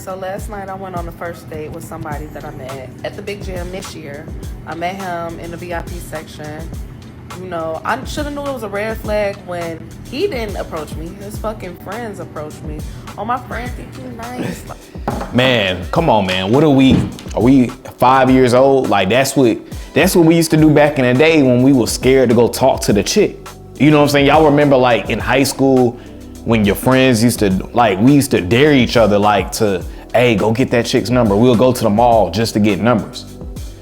so last night I went on the first date with somebody that I met at the big gym this year. I met him in the VIP section. You know, I should have knew it was a red flag when he didn't approach me. His fucking friends approached me. Oh, my friend think you nice. Man, come on, man. What are we? Are we 5 years old? Like that's what we used to do back in the day when we were scared to go talk to the chick. You know what I'm saying? Y'all remember like in high school when your friends used to we used to dare each other like to, hey, go get that chick's number. We'll go to the mall just to get numbers.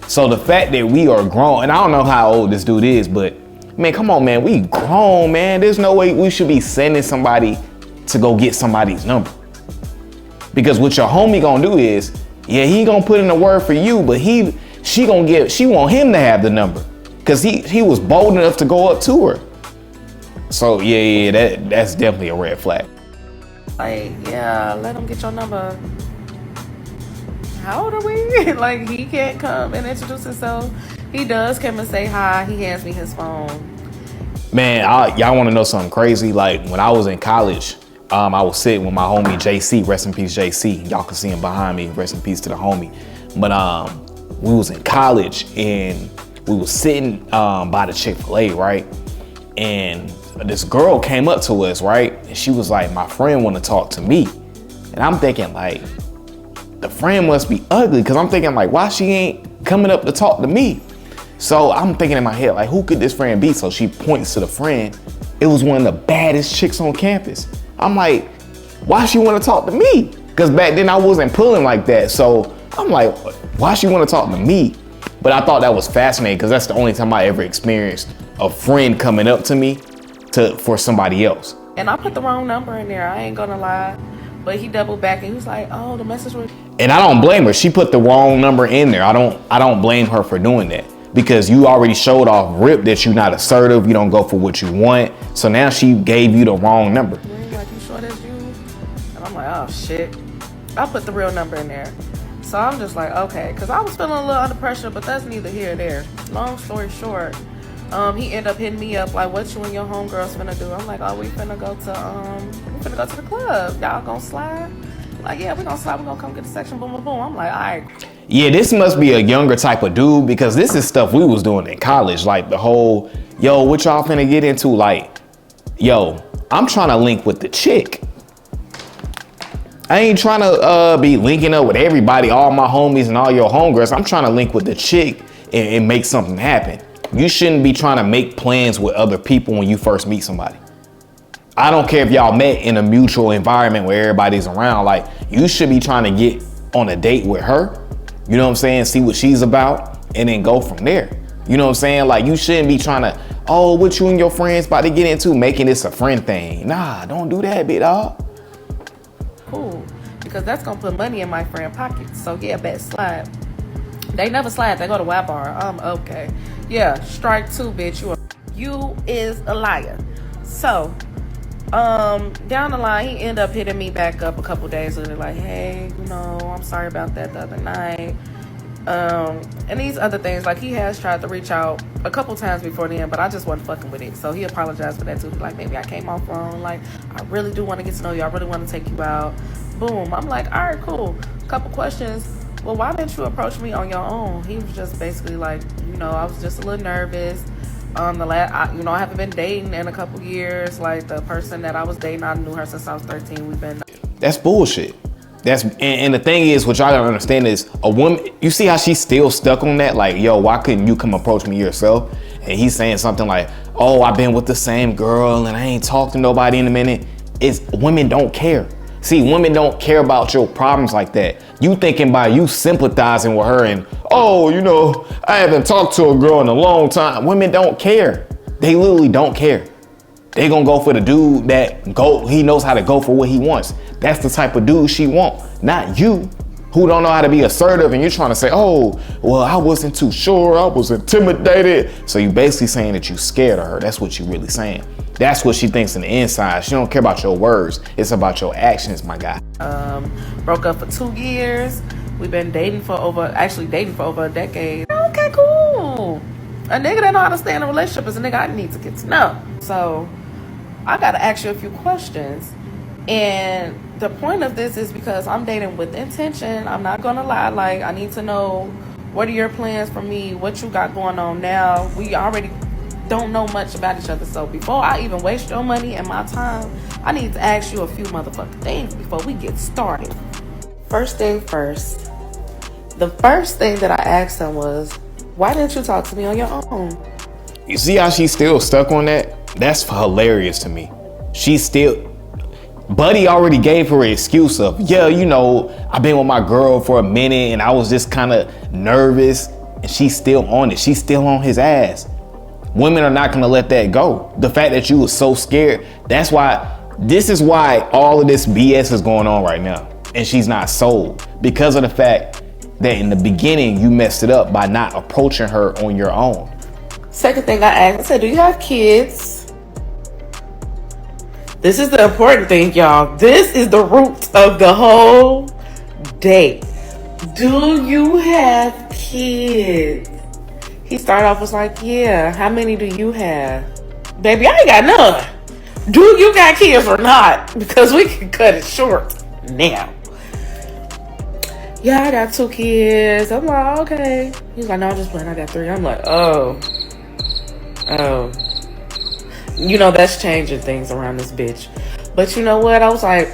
So the fact that we are grown, and I don't know how old this dude is, but man, come on, man, we grown, man. There's no way we should be sending somebody to go get somebody's number. Because what your homie gonna do is, yeah, he gonna put in a word for you, but she want him to have the number. Cause he was bold enough to go up to her. So yeah, that's definitely a red flag. Like, yeah, let him get your number. How old are we? Like, he can't come and introduce himself. He does come and say hi. He hands me his phone. Man, y'all want to know something crazy? Like when I was in college, I was sitting with my homie JC. Rest in peace, JC. Y'all can see him behind me. Rest in peace to the homie. But we was in college and we was sitting by the Chick-fil-A, right? And this girl came up to us, right? And she was like, my friend want to talk to me. And I'm thinking like, the friend must be ugly. Cause I'm thinking like, why she ain't coming up to talk to me? So I'm thinking in my head, like, who could this friend be? So she points to the friend. It was one of the baddest chicks on campus. I'm like, why she want to talk to me? Cause back then I wasn't pulling like that. So I'm like, why she want to talk to me? But I thought that was fascinating because that's the only time I ever experienced a friend coming up to me for somebody else. And I put the wrong number in there. I ain't gonna lie. But he doubled back and he was like, oh, the message was... And I don't blame her. She put the wrong number in there. I don't blame her for doing that because you already showed off rip that you're not assertive. You don't go for what you want. So now she gave you the wrong number. Like, you sure that's you? And I'm like, oh, shit. I put the real number in there. So I'm just like, okay. Because I was feeling a little under pressure, but that's neither here nor there. Long story short, he ended up hitting me up like, what you and your homegirls finna do? I'm like, oh, we finna go to the club. Y'all gonna slide? Like, yeah, we gonna slide. We gonna come get the section. Boom, boom, boom. I'm like, all right. Yeah, this must be a younger type of dude because this is stuff we was doing in college. Like the whole, yo, what y'all finna get into? Like, yo, I'm trying to link with the chick. I ain't trying to be linking up with everybody, all my homies and all your homegirls. I'm trying to link with the chick and make something happen. You shouldn't be trying to make plans with other people when you first meet somebody. I don't care if y'all met in a mutual environment where everybody's around. Like, you should be trying to get on a date with her. You know what I'm saying? See what she's about and then go from there. You know what I'm saying? Like, you shouldn't be trying to, oh, what you and your friends about to get into, making this a friend thing. Nah, don't do that, big dog. Cool, because that's gonna put money in my friend pockets. So yeah, bet slide. They never slide. They go to WAP bar. Okay. Yeah, strike two, bitch. You is a liar. So, down the line, he ended up hitting me back up a couple days later, like, hey, you know, I'm sorry about that the other night. And these other things, like, he has tried to reach out a couple times before then, but I just wasn't fucking with it. So he apologized for that too. Like, maybe I came off wrong. Like, I really do want to get to know you. I really want to take you out. Boom. I'm like, all right, cool. Couple questions. Well, why didn't you approach me on your own? He was just basically like, you know, I was just a little nervous. I haven't been dating in a couple years. Like, the person that I was dating, I knew her since I was 13. We've been... That's bullshit. And the thing is, what y'all gotta understand is a woman, you see how she's still stuck on that? Like, yo, why couldn't you come approach me yourself? And he's saying something like, oh, I've been with the same girl and I ain't talked to nobody in a minute. It's women don't care. See, women don't care about your problems like that. You thinking by you sympathizing with her and, oh, you know, I haven't talked to a girl in a long time. Women don't care. They literally don't care. They gonna go for the dude he knows how to go for what he wants. That's the type of dude she want, not you who don't know how to be assertive and you're trying to say, oh, well, I wasn't too sure, I was intimidated. So you basically saying that you scared of her. That's what you really saying. That's what she thinks in the inside. She don't care about your words. It's about your actions, my guy. Broke up for 2 years. We've been dating for over a decade. Okay, cool. A nigga that know how to stay in a relationship is a nigga I need to get to know. So I gotta ask you a few questions. And the point of this is because I'm dating with intention. I'm not gonna lie. Like, I need to know, what are your plans for me? What you got going on now? We already don't know much about each other. So before I even waste your money and my time, I need to ask you a few motherfucking things before we get started. First thing first. The first thing that I asked him was, why didn't you talk to me on your own? You see how she's still stuck on that? That's hilarious to me. She's still... Buddy already gave her an excuse of, yeah, you know, I've been with my girl for a minute and I was just kind of nervous, and she's still on it. She's still on his ass. Women are not gonna let that go. The fact that you was so scared, this is why all of this BS is going on right now. And she's not sold, because of the fact that in the beginning you messed it up by not approaching her on your own. Second thing I asked, I said, do you have kids? This is the important thing, y'all. This is the root of the whole date. Do you have kids? He started off was like, yeah. How many do you have? Baby, I ain't got none. Do you got kids or not? Because we can cut it short now. Yeah, I got 2 kids. I'm like, okay. He's like, no, I'm just playing. I got 3. I'm like, oh. You know, that's changing things around this bitch. But you know what? I was like...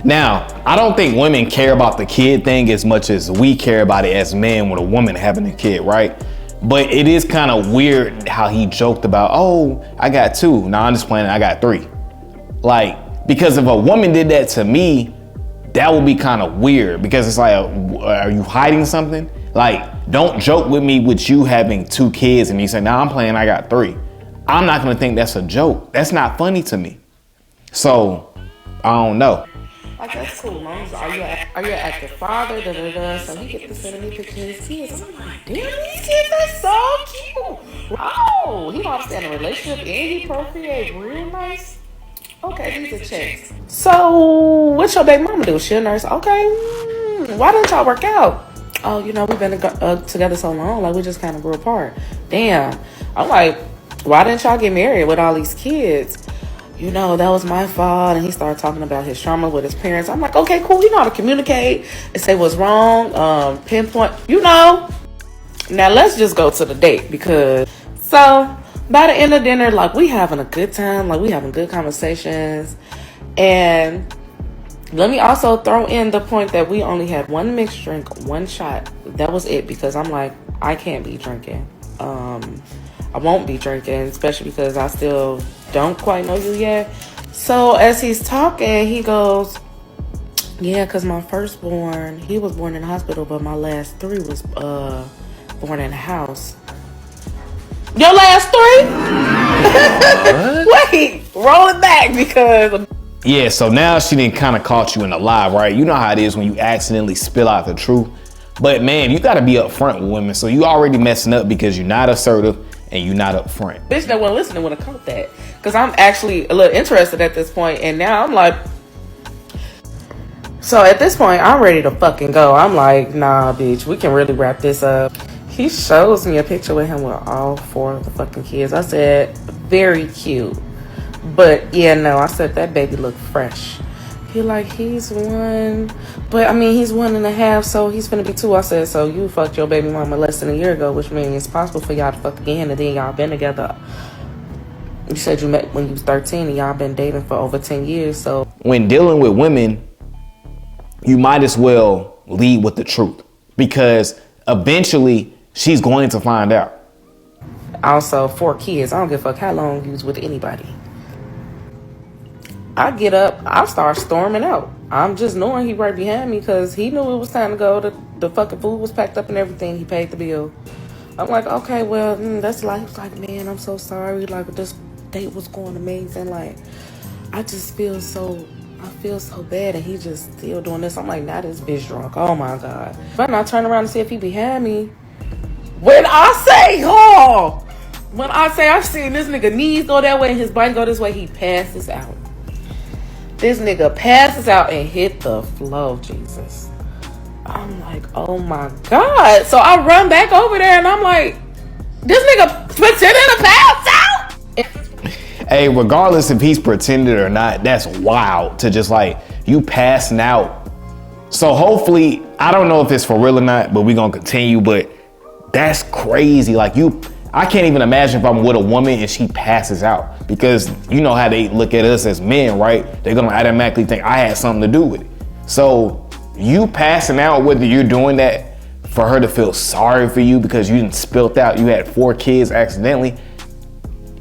Now, I don't think women care about the kid thing as much as we care about it as men with a woman having a kid, right? But it is kind of weird how he joked about, oh, I got 2. Now I'm just playing, I got 3. Like, because if a woman did that to me, that would be kind of weird, because it's like, are you hiding something? Like, don't joke with me with you having 2 kids and me saying, nah, I'm playing, I got 3. I'm not gonna think that's a joke. That's not funny to me. So, I don't know. Like, that's cool, Mom. Are you an active father? Da, da, da. So he gets to send me pictures of his kids. I'm like, damn, these kids are so cute. Wow. He wants to stay in a relationship and he procreate real nice. Okay, these are checks. So, what's your baby mama do? She a nurse? Okay. Why didn't y'all work out? Oh, you know, we've been together so long. Like, we just kind of grew apart. Damn. I'm like, why didn't y'all get married with all these kids? You know, that was my fault. And he started talking about his trauma with his parents. I'm like, okay, cool. You know how to communicate and say what's wrong, pinpoint, you know. Now, let's just go to the date, because... So, by the end of dinner, like, we having a good time. Like, we having good conversations. And let me also throw in the point that we only had 1 mixed drink, 1 shot. That was it, because I'm like, I can't be drinking. I won't be drinking, especially because I still don't quite know you yet. So as he's talking, he goes, yeah, because my firstborn, he was born in the hospital, but my last 3 was born in the house. Your last 3? Wait, roll it back, because... Yeah, so now she didn't kind of caught you in a lie, right? You know how it is when you accidentally spill out the truth. But man, you got to be upfront with women. So you already messing up because you're not assertive and you're not upfront. Bitch that wasn't listening would have caught that. Because I'm actually a little interested at this point. And now I'm like... So at this point, I'm ready to fucking go. I'm like, nah, bitch, we can really wrap this up. He shows me a picture with him with all 4 of the fucking kids. I said, very cute. But yeah, no, I said that baby look fresh. He like, he's 1, but I mean, he's 1.5, so he's gonna be 2. I said, so you fucked your baby mama less than a year ago, which means it's possible for y'all to fuck again, and then y'all been together. You said you met when you was 13, and y'all been dating for over 10 years, so. When dealing with women, you might as well lead with the truth, because eventually she's going to find out. Also, 4 kids. I don't give a fuck how long you was with anybody. I get up, I start storming out. I'm just knowing he right behind me, because he knew it was time to go. The fucking food was packed up and everything. He paid the bill. I'm like, okay, well, that's like, he's like, man, I'm so sorry. Like, this date was going amazing. Like, I feel so bad, and he just still doing this. I'm like, now this bitch drunk. Oh my God. But I turn around and see if he behind me. When I say I've seen this nigga knees go that way and his body go this way, he passes out. This nigga passes out and hit the floor, Jesus. I'm like, oh my God. So I run back over there and I'm like, this nigga pretending to pass out? Hey, regardless if he's pretended or not, that's wild to just like you passing out. So hopefully, I don't know if it's for real or not, but we're gonna continue. But that's crazy. Like I can't even imagine if I'm with a woman and she passes out, because you know how they look at us as men, right? They're gonna automatically think I had something to do with it. So you passing out, whether you're doing that for her to feel sorry for you because you didn't spilt out, you had 4 kids accidentally.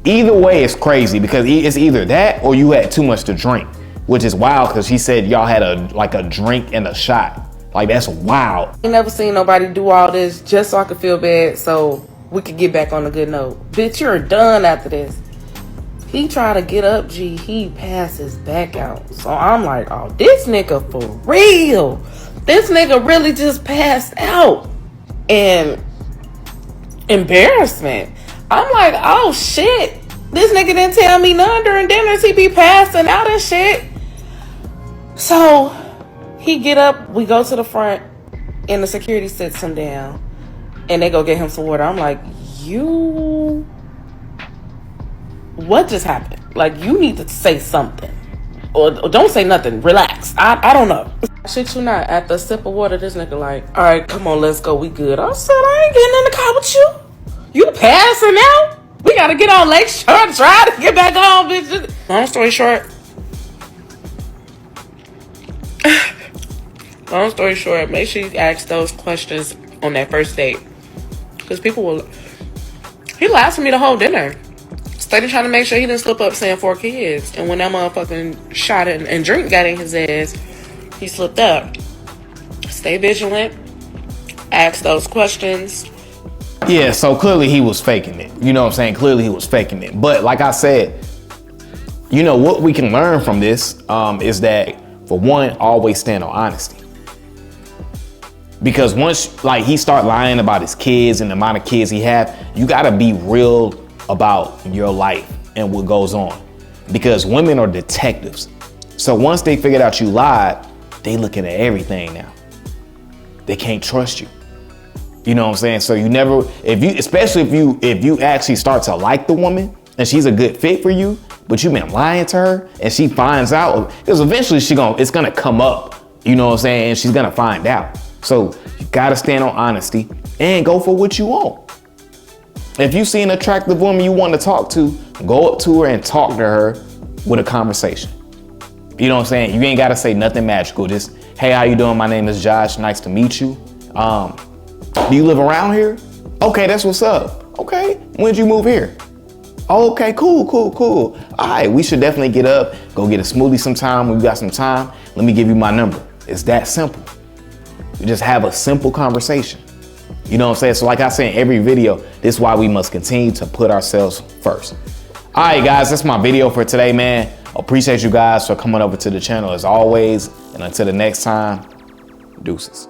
Either way, it's crazy, because it's either that or you had too much to drink, which is wild because she said y'all had a drink and a shot. Like, that's wild. I ain't never seen nobody do all this just so I could feel bad so we could get back on a good note. Bitch, you're done after this. He tried to get up, G. He passes back out. So I'm like, oh, this nigga for real. This nigga really just passed out. And embarrassment. I'm like, oh shit. This nigga didn't tell me none during dinners. He be passing out and shit. So he get up, we go to the front, and the security sits him down. And they go get him some water. I'm like, what just happened? Like, you need to say something. Or don't say nothing. Relax. I don't know. Shit you not. At the sip of water, this nigga like, all right, come on, let's go. We good. I said, I ain't getting in the car with you. You passing out? We gotta get on Lakeshore and try to get back home, bitch. Long story short, make sure you ask those questions on that first date. Because he lasted me the whole dinner. Steady trying to make sure he didn't slip up saying 4 kids. And when that motherfucking shot and drink got in his ass, he slipped up. Stay vigilant. Ask those questions. Yeah, so clearly he was faking it. You know what I'm saying? Clearly he was faking it. But like I said, you know, what we can learn from this is that, for one, always stand on honesty. Because once like he start lying about his kids and the amount of kids he have, you gotta be real about your life and what goes on. Because women are detectives. So once they figured out you lied, they looking at everything now. They can't trust you. You know what I'm saying? So you never, especially if you actually start to like the woman and she's a good fit for you, but you've been lying to her and she finds out, because eventually it's gonna come up, you know what I'm saying? And she's gonna find out. So you gotta stand on honesty and go for what you want. If you see an attractive woman you want to talk to, go up to her and talk to her with a conversation. You know what I'm saying? You ain't gotta say nothing magical. Just, hey, how you doing? My name is Josh. Nice to meet you. Do you live around here? Okay, that's what's up. Okay, when'd you move here? Okay, cool. All right, we should definitely get up, go get a smoothie sometime when we got some time. Let me give you my number. It's that simple. You just have a simple conversation. You know what I'm saying? So like I say in every video, this is why we must continue to put ourselves first. All right, guys, that's my video for today, man. Appreciate you guys for coming over to the channel as always. And until the next time, deuces.